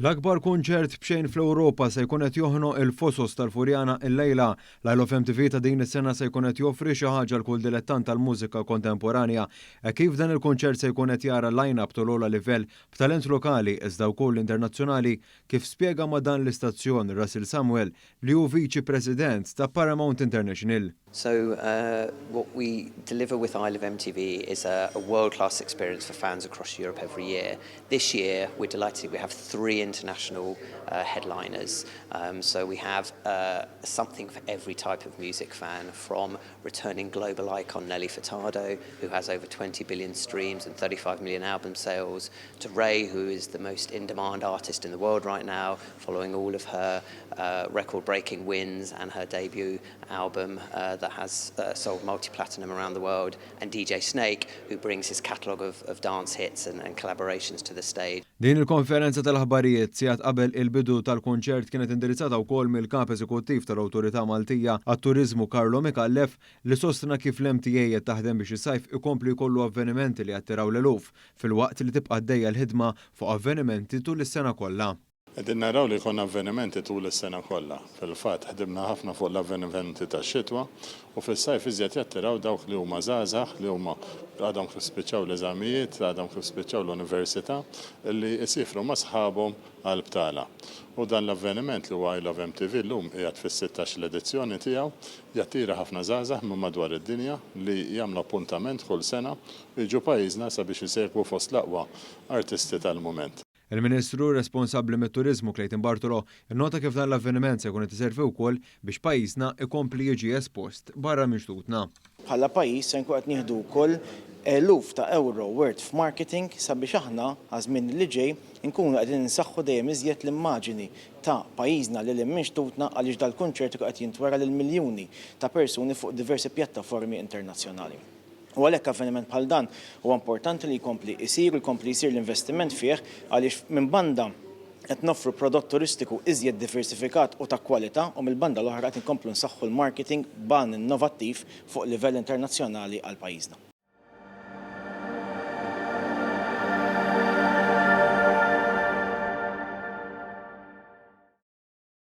L-akbar kunċert b'xejn fl-Ewropa se jkun qed joħnoq il-Fosos tal-Furjana Illejla L MTV ta' din is-sena se jkun qed joffri xi ħaġa l kull dilettant tal-mużika kontemporanja. Kif dan il-kunċert se jkun qed jara line-up tal-ogħla livell b'talent lokali iżda wkoll internazzjonali kif spjega ma' dan l-istazzjon Russell Samuel li hu Viċi President ta' Paramount International. So what we deliver with Isle of MTV is a world-class experience for fans across Europe every year. This year, we're delighted we have 3 international headliners. So we have something for every type of music fan, from returning global icon Nelly Furtado, who has over 20 billion streams and 35 million album sales, to RAYE, who is the most in-demand artist in the world right now, following all of her record-breaking wins and her debut album that has sold multiplatinum around the world, and DJ Snake, who brings his catalogue of dance hits and collaborations to the stage. Din il-konferenza tal-aħbarijiet sigħat qabel il-bidu tal-kunċert kienet indirizzata wkoll mill-kap eżekuttiv tal-Awtorità Maltija għat-Turiżmu Karlo Mikallef li sostna kif l-MTA qed taħdem biex is-sajf ikompli jkollu avvenimenti li jattiraw l-eluf filwaqt li tibqa' għaddejja l-ħidma fuq avvenimenti tul is-sena kollha. Qegħdin naraw li jkun avvenimenti tul is-sena kollha. Fil-fatt ħdimna ħafna fuq l-avvenimenti tax-xitwa u fis-sajf iżjed jattiraw dawk li huma żgħażagħ li huma għadhom kif spiċċaw l-eżamijiet, għadhom kif spiċċaw l-università li jsifru ma' sħabhom għal btala. U dan l-avveniment li huwa Isle of MTV llum qiegħed fis-16 l-edizzjoni tiegħu jattira ħafna żgħażagħ minn madwar id-dinja li jagħmlu appuntament kull sena u jiġu pajjiżna sabiex isegwu fost l-aqwa artisti tal-mument. Il-Ministru responsabbli mit-Turiżmu Clayton Bartolo innota kif dan l-avveniment se jkun qed iservi wkoll biex pajjiżna ikompli jiġi espost barra mixtutna. Bħala pajjiż se nkun qed nieħdu wkoll eluf ta' euro worth f'marketing sabiex aħna għażmien li ġej inkunu qegħdin insaħħu dejjem iżjed l-immaġini ta' pajjiżna li mixtutna għaliex dal-kunċert qed jintwera lil miljuni ta' persuni fuq diversi pjattaformi internazzjonali. U għalhekk avveniment bħal dan huwa importanti li jkompli jsir l-investiment fih għaliex minn banda qed noffru prodott turistiku iżjed diversifikat u ta' kwalità u mill-banda l-oħra qed inkomplu nsaħħu l-marketing ban innovattiv fuq livell internazzjonali għal pajjiżna.